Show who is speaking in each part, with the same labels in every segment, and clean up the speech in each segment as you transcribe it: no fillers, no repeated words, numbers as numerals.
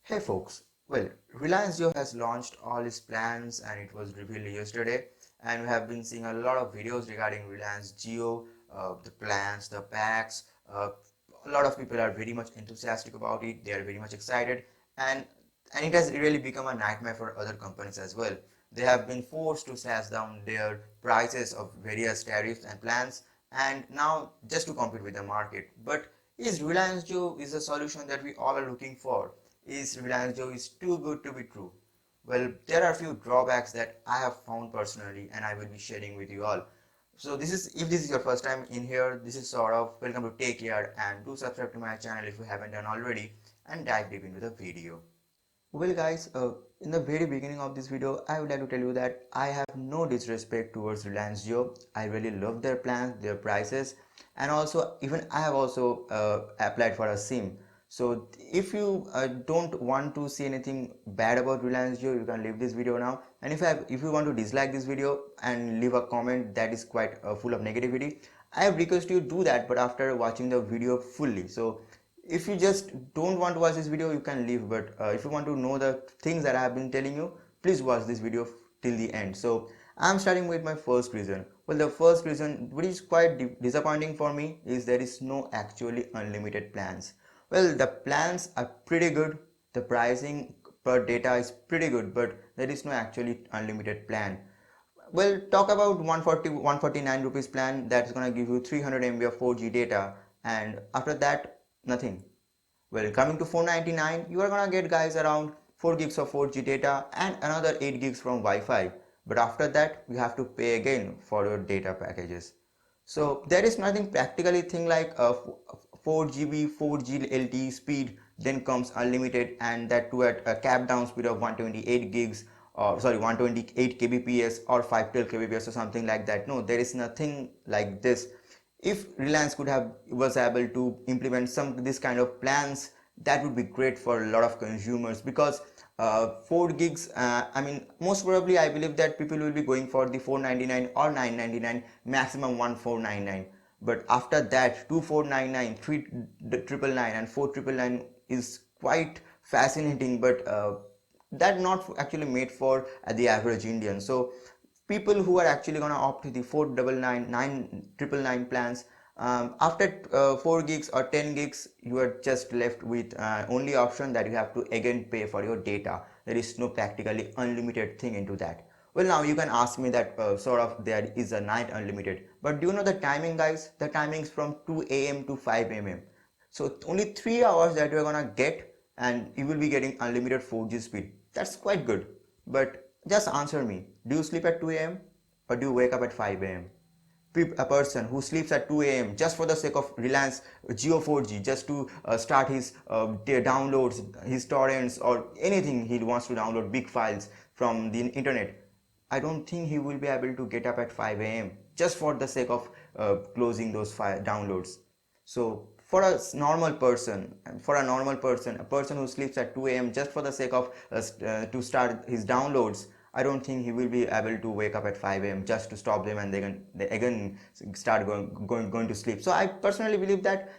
Speaker 1: Hey folks, well, Reliance JIO has launched all its plans and it was revealed yesterday, and we have been seeing a lot of videos regarding Reliance JIO, the plans, the packs. A lot of people are very much enthusiastic about it. They are very much excited, and it has really become a nightmare for other companies as well. They have been forced to slash down their prices of various tariffs and plans, and now just to compete with the market. But is Reliance JIO is a solution that we all are looking for? Is Reliance JIO is too good to be true? Well, there are a few drawbacks that I have found personally and I will be sharing with you all. So if this is your first time in here, this is sort of welcome to Take Care, and do subscribe to my channel if you haven't done already, and dive deep into the video. Well guys, in the very beginning of this video, I would like to tell you that I have no disrespect towards Reliance JIO. I really love their plans, their prices, and also even I have also applied for a SIM. So if you don't want to see anything bad about Reliance JIO, you can leave this video now. And if you want to dislike this video and leave a comment that is quite full of negativity, I have request you do that, but after watching the video fully. So if you just don't want to watch this video, you can leave, but if you want to know the things that I have been telling you, please watch this video till the end. So I'm starting with my first reason. Well, the first reason, which is quite disappointing for me, is there is no actually unlimited plans. Well, the plans are pretty good, the pricing per data is pretty good, but there is no actually unlimited plan. Well, talk about 149 rupees plan that's gonna give you 300 MB of 4G data, and after that, nothing. Well, coming to 499, you are gonna get guys around 4 gigs of 4G data and another 8 gigs from Wi-Fi. But after that, you have to pay again for your data packages. So there is nothing practically thing like a 4GB, 4G LTE speed, then comes unlimited, and that too at a capped down speed of 128 gigs, or sorry, 128 kbps or 512 kbps or something like that. No, there is nothing like this. If Reliance could have was able to implement some this kind of plans, that would be great for a lot of consumers, because 4 gigs, I mean, most probably I believe that people will be going for the 499 or 999, maximum 1499. But after that, 2499, 3999 and 4999 is quite fascinating, but that not actually made for the average Indian. So people who are actually gonna opt the 499 999 plans, after 4 gigs or 10 gigs, you are just left with only option that you have to again pay for your data. There is no practically unlimited thing into that. Well, now you can ask me that sort of there is a night unlimited, but do you know the timing, guys? The timing is from 2 a.m. to 5 a.m. So only 3 hours that you're gonna get, and you will be getting unlimited 4G speed. That's quite good. But just answer me, do you sleep at 2 a.m. or do you wake up at 5 a.m.? A person who sleeps at 2 a.m. just for the sake of Reliance JIO 4G, just to start his downloads, his torrents, or anything he wants to download, big files from the internet, I don't think he will be able to get up at 5 a.m. just for the sake of closing those downloads. So for a normal person, a person who sleeps at 2 a.m. just for the sake of to start his downloads, I don't think he will be able to wake up at 5 a.m. just to stop them and they again start going to sleep. So I personally believe that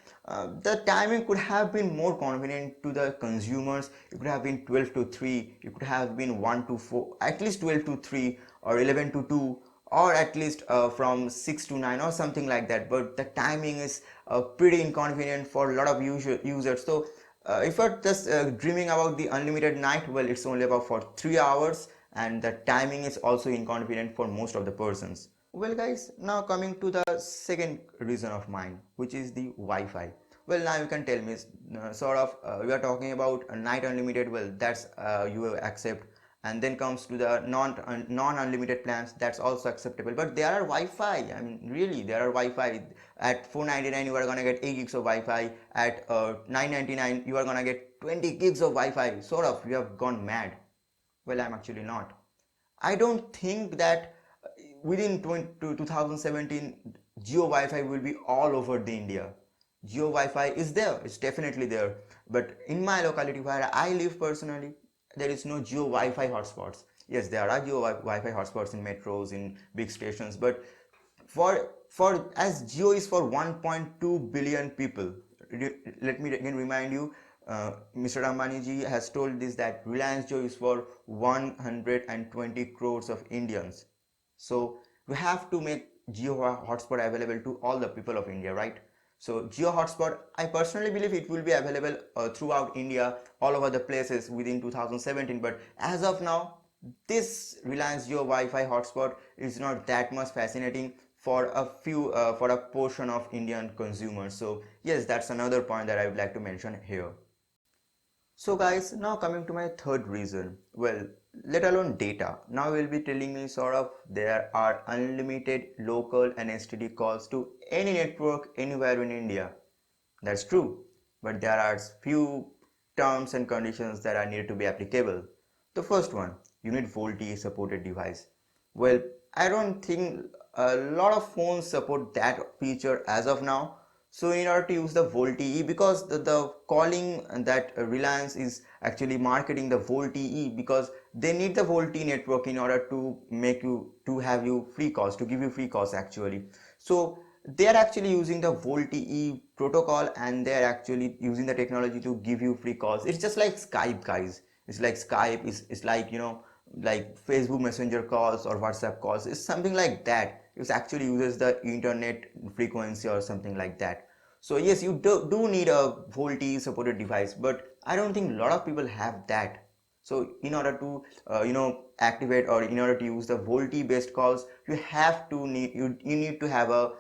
Speaker 1: the timing could have been more convenient to the consumers. It could have been 12 to 3, it could have been 1 to 4, at least 12 to 3 or 11 to 2, or at least from 6 to 9 or something like that. But the timing is pretty inconvenient for a lot of users. So if you're just dreaming about the unlimited night, well, it's only about for 3 hours, and the timing is also inconvenient for most of the persons. Well guys, now coming to the second reason of mine, which is the Wi-Fi. Well, now you can tell me, we are talking about a night unlimited. Well, that's you accept, and then comes to the non unlimited plans, that's also acceptable. But there are Wi-Fi, I mean, really, there are Wi-Fi. At 499 you are gonna get 8 gigs of Wi-Fi. At 999 you are gonna get 20 gigs of Wi-Fi. Sort of, you have gone mad. Well, I'm actually not. I don't think that within 2017 Jio Wi-Fi will be all over the India. Jio Wi-Fi is there, it's definitely there. But in my locality where I live personally, there is no Jio Wi-Fi hotspots. Yes, there are Jio Wi-Fi hotspots in metros, in big stations, but as Jio is for 1.2 billion people, let me again remind you, Mr. Ambani ji has told this that Reliance Jio is for 120 crores of Indians. So we have to make Jio hotspot available to all the people of India, right? So Jio hotspot, I personally believe it will be available throughout India, all over the places within 2017. But as of now, this Reliance Jio Wi-Fi hotspot is not that much fascinating for a portion of Indian consumers. So yes, that's another point that I would like to mention here. So guys, now coming to my third reason. Well, let alone data. Now we'll be telling me sort of there are unlimited local and STD calls to any network anywhere in India. That's true, but there are few terms and conditions that are needed to be applicable. The first one, you need VoLTE supported device. Well, I don't think a lot of phones support that feature as of now. So in order to use the VoLTE, because the calling that Reliance is actually marketing the VoLTE, because they need the VoLTE network in order to make you to have you free calls, to give you free calls actually. So they are actually using the VoLTE protocol, and they are actually using the technology to give you free calls. It's just like Skype, guys. It's like Skype. It's like, you know, like Facebook Messenger calls or WhatsApp calls. It's something like that. It actually uses the internet frequency or something like that. So yes, you do need a VoLTE supported device, but I don't think a lot of people have that. So in order to activate, or in order to use the VoLTE based calls, you need to have a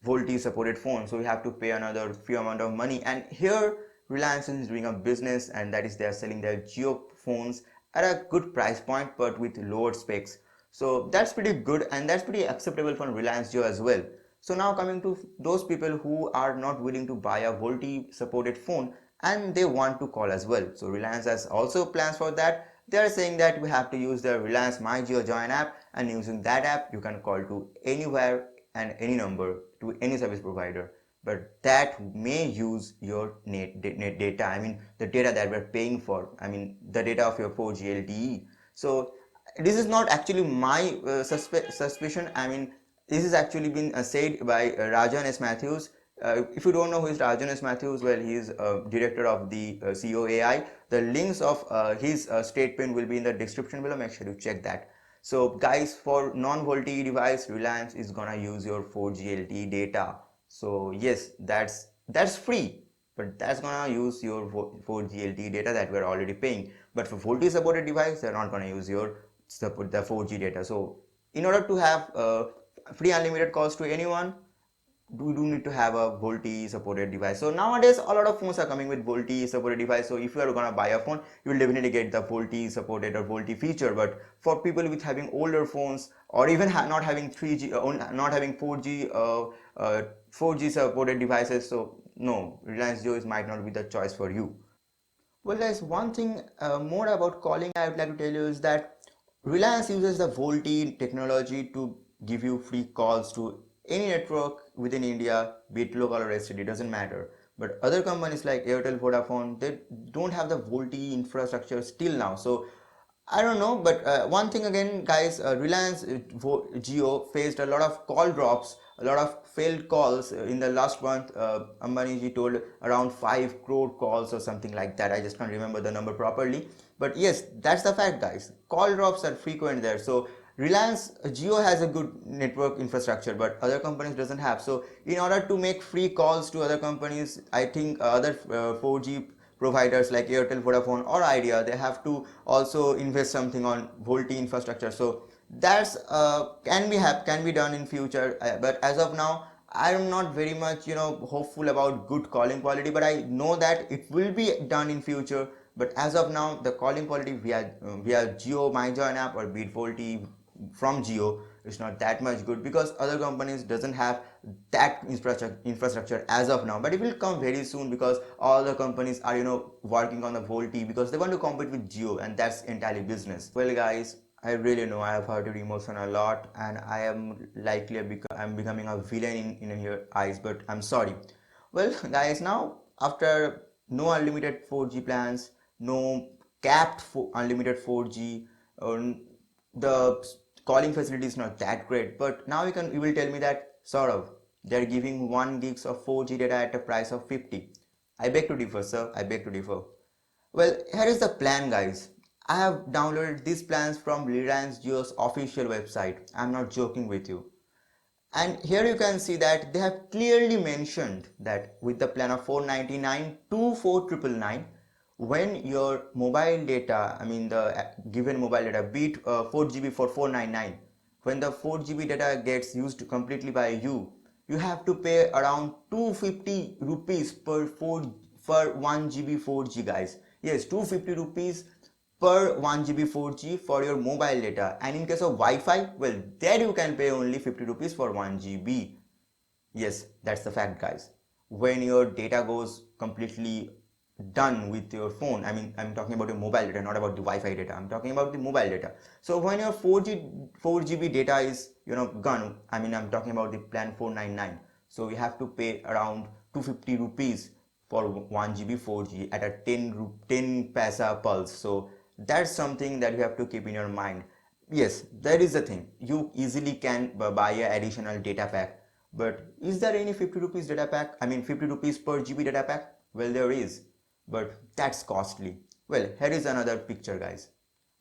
Speaker 1: VoLTE supported phone. So you have to pay another few amount of money. And here Reliance is doing a business, and that is they are selling their Jio phones at a good price point but with lower specs. So that's pretty good, and that's pretty acceptable for Reliance Jio as well. So now coming to those people who are not willing to buy a VoLTE supported phone and they want to call as well. So Reliance has also plans for that. They are saying that we have to use the Reliance JIO Join app, and using that app you can call to anywhere and any number to any service provider, but that may use your net data. I mean the data that we're paying for, I mean the data of your 4G LTE. So this is not actually my suspicion. I mean this is actually been said by Rajan S. Matthews. If you don't know who is Rajan S. Matthews, well, he is director of the CEO AI. The links of his statement will be in the description below. Make sure you check that. So guys, for non-VoLTE device, Reliance is gonna use your 4G LTE data. So yes, that's free, but that's gonna use your 4G LTE data that we're already paying. But for VoLTE supported device, they're not gonna use your support the 4G data. So in order to have free unlimited calls to anyone, we do need to have a VoLTE supported device. So nowadays a lot of phones are coming with VoLTE supported device. So if you are gonna buy a phone, you will definitely get the VoLTE supported or VoLTE feature. But for people with having older phones, or even not having 3G, not having 4G, 4G supported devices, so no, Reliance Jio might not be the choice for you. Well guys, one thing more about calling I would like to tell you is that Reliance uses the VoLTE technology to give you free calls to any network within India, be it local or STD, doesn't matter. But other companies like Airtel, Vodafone, they don't have the VoLTE infrastructure still now. So I don't know, but one thing again, guys, Reliance Jio faced a lot of call drops, a lot of failed calls in the last month. Ambani ji told around 5 crore calls or something like that. I just can't remember the number properly. But yes, that's the fact, guys. Call drops are frequent there. So Reliance Jio has a good network infrastructure, but other companies doesn't have. So in order to make free calls to other companies, I think other 4G providers like Airtel, Vodafone or Idea, they have to also invest something on VoLTE infrastructure. So that's can be done in future. But as of now, I'm not very much hopeful about good calling quality. But I know that it will be done in future. But as of now, the calling quality via Jio My Join app or be it VoLTE from Jio is not that much good, because other companies doesn't have that infrastructure as of now. But it will come very soon, because all the companies are working on the VoLTE because they want to compete with Jio, and that's entirely business. Well guys, I really know I have hurt your emotion a lot, and I am likely I'm becoming a villain in your eyes, but I'm sorry. Well guys, now after no unlimited 4G plans, no capped unlimited 4G, the calling facility is not that great. But now you will tell me that sort of they're giving 1 gigs of 4G data at a price of 50. I beg to differ, sir. I beg to differ. Well, here is the plan, guys. I have downloaded these plans from Reliance JIO's official website. I'm not joking with you. And here you can see that they have clearly mentioned that with the plan of 499 to 4999, when your mobile data, I mean the given mobile data, be it 4 GB for 499, when the 4 GB data gets used completely by you, you have to pay around 250 rupees for 1 GB 4G, guys. Yes, 250 rupees per 1 GB 4G for your mobile data, and in case of Wi-Fi, well, there you can pay only 50 rupees for 1 GB. Yes, that's the fact, guys. When your data goes completely done with your phone, I mean, I'm talking about your mobile data, not about the Wi-Fi data. I'm talking about the mobile data. So when your 4 GB data is gone, I mean, I'm talking about the plan 499. So you have to pay around 250 rupees for 1 GB 4G at a 10 paisa pulse. So that's something that you have to keep in your mind. Yes, that is the thing. You easily can buy an additional data pack, but is there any 50 rupees data pack? I mean 50 rupees per GB data pack? Well, there is, but that's costly. Well, here is another picture, guys.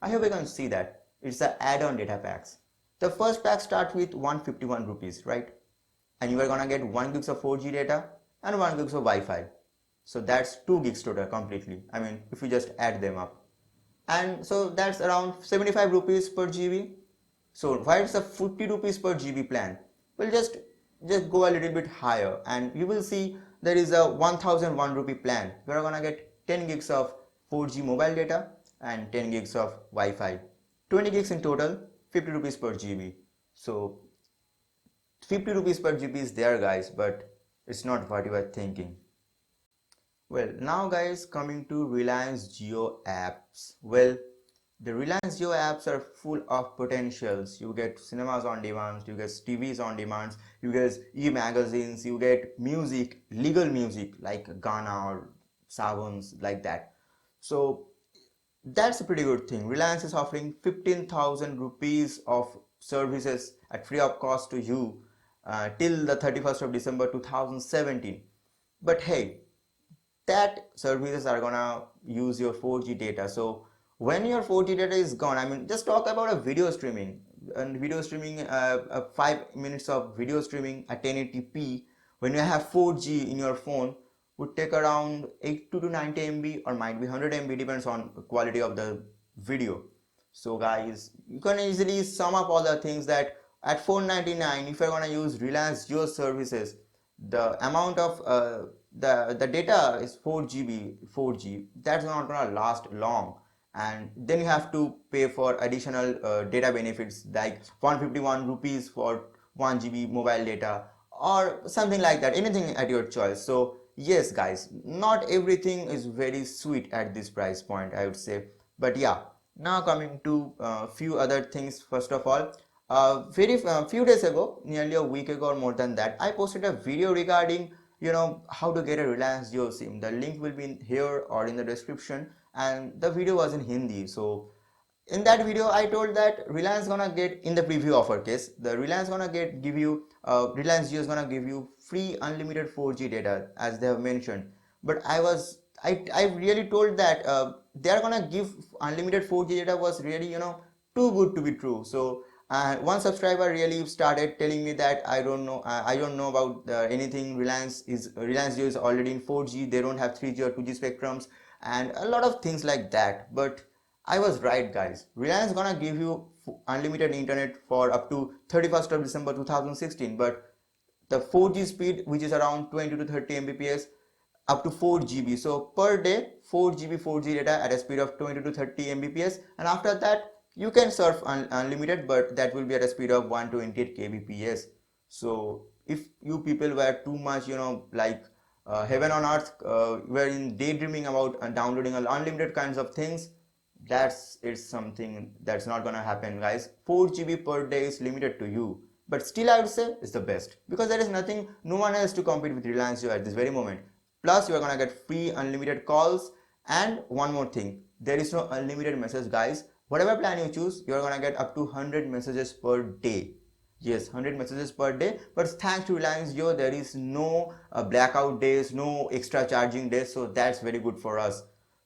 Speaker 1: I hope you can see that. It's the add-on data packs. The first pack starts with 151 rupees, right? And you are gonna get 1 gigs of 4G data and 1 gigs of Wi-Fi. So that's 2 gigs total completely. I mean, if you just add them up. And so that's around 75 rupees per GB. So why it's a 50 rupees per GB plan? We'll just go a little bit higher and you will see there is a 1001 rupee plan. We're gonna get 10 gigs of 4G mobile data and 10 gigs of Wi-Fi. 20 gigs in total, 50 rupees per GB. So 50 rupees per GB is there, guys, but it's not what you are thinking. Well, now guys, coming to Reliance JIO apps. Well, the Reliance JIO apps are full of potentials. You get cinemas on demand, you get TVs on demand, you get e-magazines, you get music, legal music like Ghana or Savons like that. So that's a pretty good thing. Reliance is offering 15,000 rupees of services at free of cost to you till the 31st of December 2017. But hey, that services are gonna use your 4G data. So when your 4G data is gone, I mean, just talk about a video streaming and 5 minutes of video streaming at 1080p when you have 4G in your phone would take around 80 to 90 MB or might be 100 MB, depends on the quality of the video. So guys, you can easily sum up all the things that at 499, if you're gonna use Reliance JIO services, the amount of the data is 4G, that's not gonna last long, and then you have to pay for additional data benefits like 151 rupees for 1 GB mobile data or something like that, anything at your choice. So yes guys, not everything is very sweet at this price point, I would say. But yeah, now coming to few other things. First of all, very few days ago, nearly a week ago or more than that, I posted a video regarding how to get a Reliance JIO SIM. The link will be in here or in the description, and the video was in Hindi. So in that video I told that Reliance gonna get, in the preview offer case, the Reliance gonna give you Reliance JIO is gonna give you free unlimited 4G data as they have mentioned. But I really told that they are gonna give unlimited 4G data was really too good to be true. So one subscriber really started telling me that I don't know about anything. Reliance JIO is already in 4G, they don't have 3G or 2G spectrums and a lot of things like that. But I was right, guys. Reliance gonna give you unlimited internet for up to 31st of December 2016, but the 4G speed, which is around 20 to 30 Mbps, up to 4 GB. So per day, 4 GB 4G data at a speed of 20 to 30 Mbps, and after that you can surf unlimited, but that will be at a speed of 128 kbps. So if you people were too much like heaven on earth, were in daydreaming about downloading unlimited kinds of things, it's something that's not gonna happen, guys. 4 GB per day is limited to you, but still I would say it's the best because there is nothing, no one else to compete with Reliance JIO at this very moment. Plus you are gonna get free unlimited calls, and one more thing, there is no unlimited message, guys. Whatever plan you choose, you are gonna get up to 100 messages per day. Yes, 100 messages per day. But thanks to Reliance JIO, there is no blackout days, no extra charging days, so that's very good for us.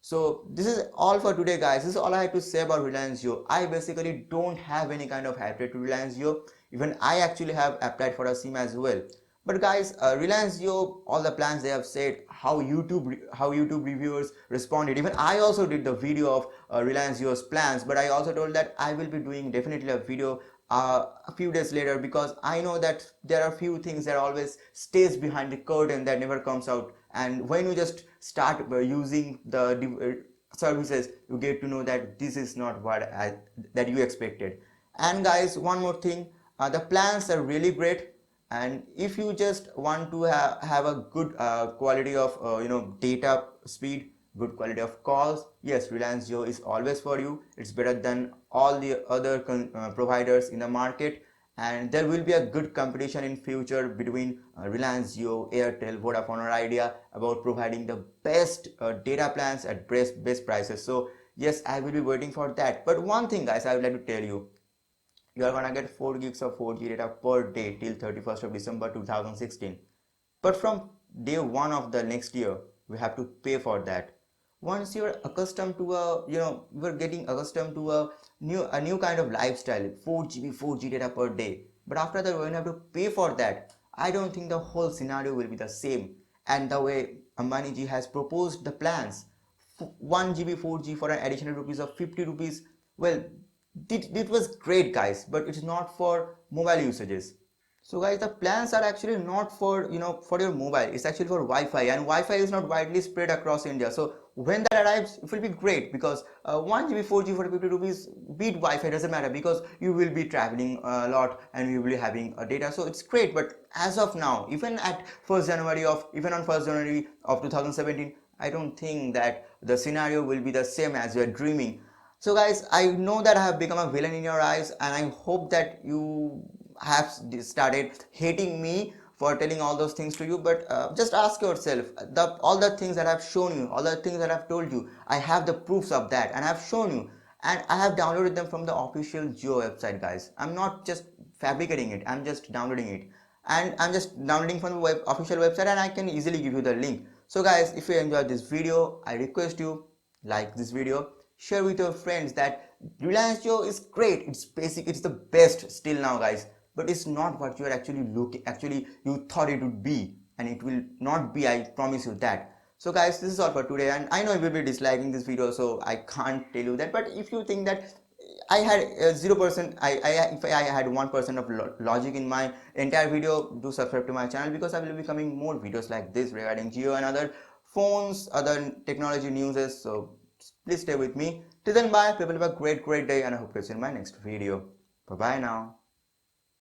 Speaker 1: So this is all for today, guys. This is all I have to say about Reliance JIO. I basically don't have any kind of hatred to Reliance JIO. Even I actually have applied for a SIM as well. But guys, Reliance JIO, all the plans they have said, how YouTube reviewers responded. Even I also did the video of Reliance JIO's plans, but I also told that I will be doing definitely a video a few days later, because I know that there are few things that always stays behind the curtain that never comes out. And when you just start using the services, you get to know that this is not that you expected. And guys, one more thing, the plans are really great. And if you just want to have a good quality of data speed, good quality of calls, yes, Reliance JIO is always for you. It's better than all the other providers in the market. And there will be a good competition in future between Reliance JIO, Airtel, Vodafone or Idea about providing the best data plans at best prices. So yes, I will be waiting for that. But one thing, guys, I would like to tell you, you are gonna get 4 gigs of 4G data per day till 31st of December 2016. But from day one of the next year, we have to pay for that. Once you're accustomed to we're getting accustomed to a new kind of lifestyle, 4 GB 4G data per day. But after that, we're gonna have to pay for that. I don't think the whole scenario will be the same. And the way Ambani ji has proposed the plans, 1 GB 4G for an additional rupees of 50 rupees, well, it was great, guys, but it's not for mobile usages. So guys, the plans are actually not for for your mobile. It's actually for Wi-Fi, and Wi-Fi is not widely spread across India. So when that arrives, it will be great, because 1 GB 4G for 50 rupees, beat Wi-Fi, doesn't matter, because you will be traveling a lot and you will be having a data. So it's great. But as of now, even on 1st January of 2017, I don't think that the scenario will be the same as you are dreaming. So guys, I know that I have become a villain in your eyes, and I hope that you have started hating me for telling all those things to you. But just ask yourself, all the things that I've shown you, all the things that I've told you, I have the proofs of that, and I've shown you, and I have downloaded them from the official JIO website, guys. I'm not just fabricating it, I'm just downloading it, and I'm just downloading from the official website, and I can easily give you the link. So guys, if you enjoyed this video, I request you like this video, share with your friends that Reliance JIO is great, it's basic, it's the best still now, guys. But it's not what you are actually you thought it would be, and it will not be, I promise you that. So guys, this is all for today, and I know you will be disliking this video, so I can't tell you that. But if you think that I had 0%, if I had 1% of logic in my entire video, do subscribe to my channel, because I will be coming more videos like this regarding JIO and other phones, other technology news. So please stay with me. Till then, bye. People have a great day, and I hope to see you in my next video. Bye bye now.